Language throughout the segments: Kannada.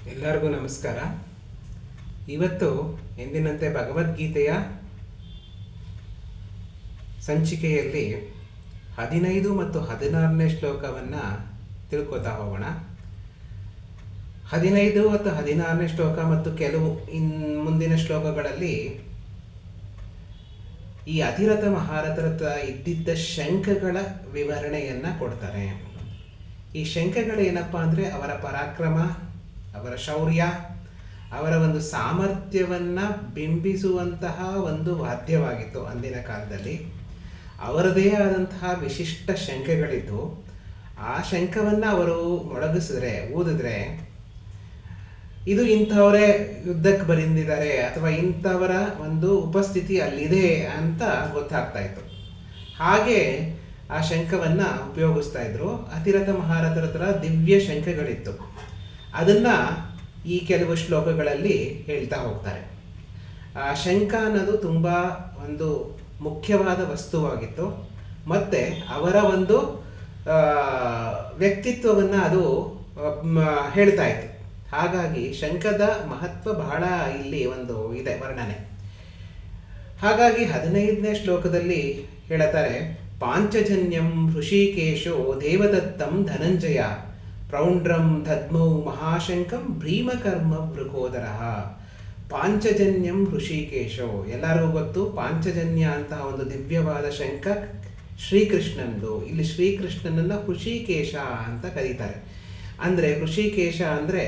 ಎಲ್ಲರಿಗೂ ನಮಸ್ಕಾರ. ಇವತ್ತು ಎಂದಿನಂತೆ ಭಗವದ್ಗೀತೆಯ ಸಂಚಿಕೆಯಲ್ಲಿ 15 ಮತ್ತು 16ನೇ ಶ್ಲೋಕವನ್ನು ತಿಳ್ಕೊತಾ ಹೋಗೋಣ. 15 ಮತ್ತು 16ನೇ ಶ್ಲೋಕ ಮತ್ತು ಕೆಲವು ಮುಂದಿನ ಶ್ಲೋಕಗಳಲ್ಲಿ ಈ ಅತಿರಥ ಮಹಾರಥರ ಇದ್ದಿದ್ದ ಶಂಖಗಳ ವಿವರಣೆಯನ್ನು ಕೊಡ್ತಾರೆ. ಈ ಶಂಖಗಳೇನಪ್ಪ ಅಂದರೆ ಅವರ ಪರಾಕ್ರಮ, ಅವರ ಶೌರ್ಯ, ಅವರ ಒಂದು ಸಾಮರ್ಥ್ಯವನ್ನು ಬಿಂಬಿಸುವಂತಹ ಒಂದು ವಾದ್ಯವಾಗಿತ್ತು. ಅಂದಿನ ಕಾಲದಲ್ಲಿ ಅವರದೇ ಆದಂತಹ ವಿಶಿಷ್ಟ ಶಂಖಗಳಿದ್ದು, ಆ ಶಂಖವನ್ನು ಅವರು ಮೊಳಗಿಸಿದ್ರೆ, ಊದಿದ್ರೆ ಇದು ಇಂಥವರೇ ಯುದ್ಧಕ್ಕೆ ಬಂದಿದ್ದಾರೆ ಅಥವಾ ಇಂಥವರ ಒಂದು ಉಪಸ್ಥಿತಿ ಅಲ್ಲಿದೆ ಅಂತ ಗೊತ್ತಾಗ್ತಾ ಇತ್ತು. ಹಾಗೆ ಆ ಶಂಖವನ್ನು ಉಪಯೋಗಿಸ್ತಾ ಇದ್ರು. ಅತಿರಥ ಮಹಾರಥರ ಹತ್ರ ದಿವ್ಯ ಶಂಖಗಳಿತ್ತು. ಅದನ್ನು ಈ ಕೆಲವು ಶ್ಲೋಕಗಳಲ್ಲಿ ಹೇಳ್ತಾ ಹೋಗ್ತಾರೆ. ಆ ಶಂಖ ಅನ್ನೋದು ತುಂಬ ಒಂದು ಮುಖ್ಯವಾದ ವಸ್ತುವಾಗಿತ್ತು ಮತ್ತು ಅವರ ಒಂದು ವ್ಯಕ್ತಿತ್ವವನ್ನು ಅದು ಹೇಳ್ತಾ ಇತ್ತು. ಹಾಗಾಗಿ ಶಂಖದ ಮಹತ್ವ ಬಹಳ ಇಲ್ಲಿ ಒಂದು ಇದೆ ವರ್ಣನೆ. ಹಾಗಾಗಿ 15ನೇ ಶ್ಲೋಕದಲ್ಲಿ ಹೇಳ್ತಾರೆ, ಪಾಂಚಜನ್ಯಂ ಹೃಷಿಕೇಶೋ ದೇವದತ್ತಂ ಧನಂಜಯ ಪ್ರೌಂಡ್ರಂ ದದ್ಮೌ ಮಹಾಶಂಕಂ ಭೀಮಕರ್ಮ ವೃಕೋದರ. ಪಾಂಚಜನ್ಯಂ ಹೃಷಿಕೇಶೋ, ಎಲ್ಲರಿಗೂ ಗೊತ್ತು ಪಾಂಚಜನ್ಯ ಅಂತಹ ಒಂದು ದಿವ್ಯವಾದ ಶಂಖ ಶ್ರೀಕೃಷ್ಣಂದು. ಇಲ್ಲಿ ಶ್ರೀಕೃಷ್ಣನನ್ನು ಹೃಷಿಕೇಶ ಅಂತ ಕರೀತಾರೆ. ಅಂದರೆ ಹೃಷಿಕೇಶ ಅಂದರೆ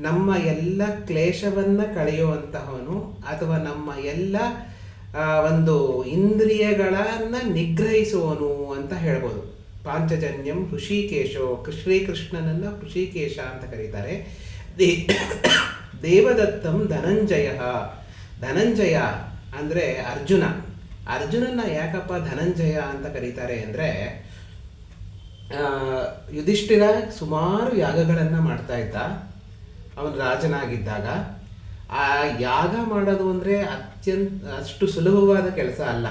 ನಮ್ಮ ಎಲ್ಲ ಕ್ಲೇಶವನ್ನು ಕಳೆಯುವಂತಹವನು ಅಥವಾ ನಮ್ಮ ಎಲ್ಲ ಒಂದು ಇಂದ್ರಿಯಗಳನ್ನು ನಿಗ್ರಹಿಸುವನು ಅಂತ ಹೇಳ್ಬೋದು. ಪಾಂಚಜನ್ಯಂ ಹೃಷಿಕೇಶೋ, ಶ್ರೀಕೃಷ್ಣನನ್ನು ಹೃಷಿಕೇಶ ಅಂತ ಕರೀತಾರೆ. ದೇವದತ್ತಂ ಧನಂಜಯ, ಧನಂಜಯ ಅಂದರೆ ಅರ್ಜುನ. ಅರ್ಜುನನ್ನ ಯಾಕಪ್ಪ ಧನಂಜಯ ಅಂತ ಕರೀತಾರೆ ಅಂದರೆ, ಯುಧಿಷ್ಠಿರ ಸುಮಾರು ಯಾಗಗಳನ್ನು ಮಾಡ್ತಾ ಇದ್ದ ಅವನು ರಾಜನಾಗಿದ್ದಾಗ. ಆ ಯಾಗ ಮಾಡೋದು ಅಂದರೆ ಅಷ್ಟು ಸುಲಭವಾದ ಕೆಲಸ ಅಲ್ಲ.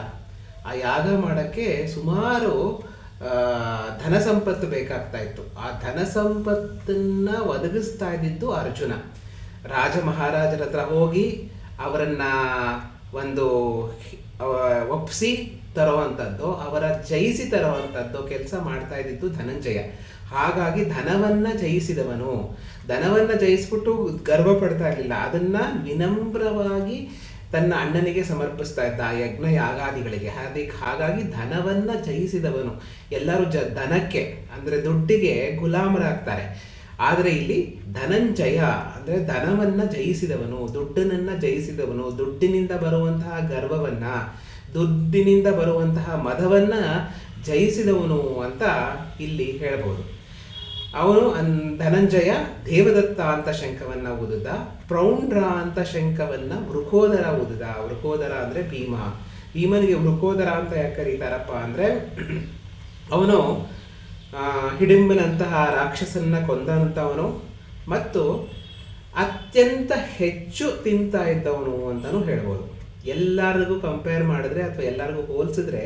ಆ ಯಾಗ ಮಾಡೋಕ್ಕೆ ಸುಮಾರು ಧನ ಸಂಪತ್ತು ಬೇಕಾಗ್ತಾ ಇತ್ತು. ಆ ಧನ ಸಂಪತ್ತನ್ನು ಒದಗಿಸ್ತಾ ಇದ್ದಿದ್ದು ಅರ್ಜುನ. ರಾಜ ಮಹಾರಾಜರ ಹತ್ರ ಹೋಗಿ ಅವರನ್ನು ಒಂದು ಒಪ್ಪಿಸಿ ತರುವಂಥದ್ದು, ಅವರ ಜಯಿಸಿ ತರುವಂಥದ್ದು ಕೆಲಸ ಮಾಡ್ತಾ ಇದ್ದಿದ್ದು ಧನಂಜಯ. ಹಾಗಾಗಿ ಧನವನ್ನು ಜಯಿಸಿದವನು. ಧನವನ್ನು ಜಯಿಸ್ಬಿಟ್ಟು ಗರ್ವ ಪಡ್ತಾ ಇರಲಿಲ್ಲ, ಅದನ್ನು ವಿನಮ್ರವಾಗಿ ತನ್ನ ಅಣ್ಣನಿಗೆ ಸಮರ್ಪಿಸ್ತಾ ಇದ್ದ ಆ ಯಜ್ಞ ಯಾಗಾದಿಗಳಿಗೆ. ಹಾಗಾಗಿ ಧನವನ್ನು ಜಯಿಸಿದವನು. ಎಲ್ಲರೂ ಧನಕ್ಕೆ ಅಂದರೆ ದುಡ್ಡಿಗೆ ಗುಲಾಮರಾಗ್ತಾರೆ. ಆದರೆ ಇಲ್ಲಿ ಧನಂಜಯ ಅಂದರೆ ಧನವನ್ನು ಜಯಿಸಿದವನು, ದುಡ್ಡನ್ನು ಜಯಿಸಿದವನು, ದುಡ್ಡಿನಿಂದ ಬರುವಂತಹ ಗರ್ವವನ್ನು, ದುಡ್ಡಿನಿಂದ ಬರುವಂತಹ ಮದವನ್ನು ಜಯಿಸಿದವನು ಅಂತ ಇಲ್ಲಿ ಹೇಳ್ಬೋದು. ಅವನು ಧನಂಜಯ ದೇವದತ್ತ ಅಂತ ಶಂಖವನ್ನು ಊದಿದ, ಪ್ರೌಂಡ್ರ ಅಂತ ಶಂಖವನ್ನು ವೃಕೋದರ ಊದಿದ. ವೃಕೋದರ ಅಂದರೆ ಭೀಮ. ಭೀಮನಿಗೆ ವೃಕೋದರ ಅಂತ ಯಾಕೆ ಕರೀತಾರಪ್ಪ ಅಂದರೆ, ಅವನು ಹಿಡಿಂಬನಂತಹ ರಾಕ್ಷಸನ್ನ ಕೊಂದಂಥವನು ಮತ್ತು ಅತ್ಯಂತ ಹೆಚ್ಚು ತಿಂತಾ ಇದ್ದವನು ಅಂತಲೂ ಹೇಳ್ಬೋದು. ಎಲ್ಲರಿಗೂ ಕಂಪೇರ್ ಮಾಡಿದ್ರೆ ಅಥವಾ ಎಲ್ಲರಿಗೂ ಹೋಲಿಸಿದ್ರೆ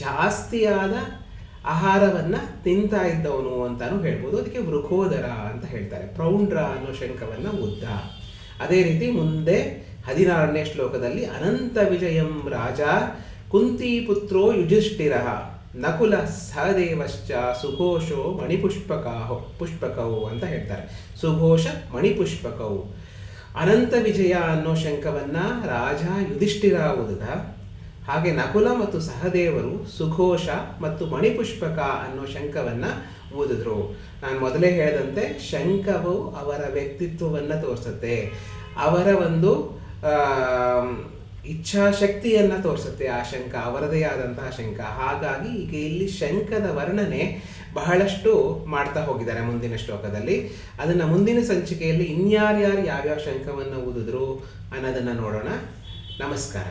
ಜಾಸ್ತಿಯಾದ ಆಹಾರವನ್ನು ತಿಂತಾ ಇದ್ದವನು ಅಂತಾನು ಹೇಳ್ಬೋದು. ಅದಕ್ಕೆ ವೃಕೋದರ ಅಂತ ಹೇಳ್ತಾರೆ. ಪ್ರೌಂಡ್ರ ಅನ್ನೋ ಶಂಖವನ್ನು ಉದ್ದ. ಅದೇ ರೀತಿ ಮುಂದೆ 16ನೇ ಶ್ಲೋಕದಲ್ಲಿ ಅನಂತ ವಿಜಯಂ ರಾಜ ಕುಂತಿ ಪುತ್ರೋ ಯುಧಿಷ್ಠಿರ ನಕುಲ ಸಹದೇವಶ್ಚ ಸುಘೋಷೋ ಪುಷ್ಪಕವು ಅಂತ ಹೇಳ್ತಾರೆ. ಸುಘೋಷ ಮಣಿಪುಷ್ಪಕವು. ಅನಂತ ವಿಜಯ ಅನ್ನೋ ಶಂಖವನ್ನು ರಾಜ ಯುಧಿಷ್ಠಿರ ಊದಿದ. ಹಾಗೆ ನಕುಲ ಮತ್ತು ಸಹದೇವರು ಸುಘೋಷ ಮತ್ತು ಮಣಿಪುಷ್ಪಕ ಅನ್ನೋ ಶಂಖವನ್ನು ಊದಿದ್ರು. ನಾನು ಮೊದಲೇ ಹೇಳಿದಂತೆ ಶಂಖವು ಅವರ ವ್ಯಕ್ತಿತ್ವವನ್ನು ತೋರಿಸುತ್ತೆ, ಅವರ ಒಂದು ಇಚ್ಛಾಶಕ್ತಿಯನ್ನು ತೋರಿಸುತ್ತೆ. ಆ ಶಂಖ ಅವರದೇ ಆದಂತಹ ಶಂಖ. ಹಾಗಾಗಿ ಈಗ ಇಲ್ಲಿ ಶಂಖದ ವರ್ಣನೆ ಬಹಳಷ್ಟು ಮಾಡ್ತಾ ಹೋಗಿದ್ದಾರೆ ಮುಂದಿನ ಶ್ಲೋಕದಲ್ಲಿ. ಅದನ್ನು ಮುಂದಿನ ಸಂಚಿಕೆಯಲ್ಲಿ ಯಾವ್ಯಾವ ಶಂಖವನ್ನು ಊದಿದ್ರು ಅನ್ನೋದನ್ನು ನೋಡೋಣ. ನಮಸ್ಕಾರ.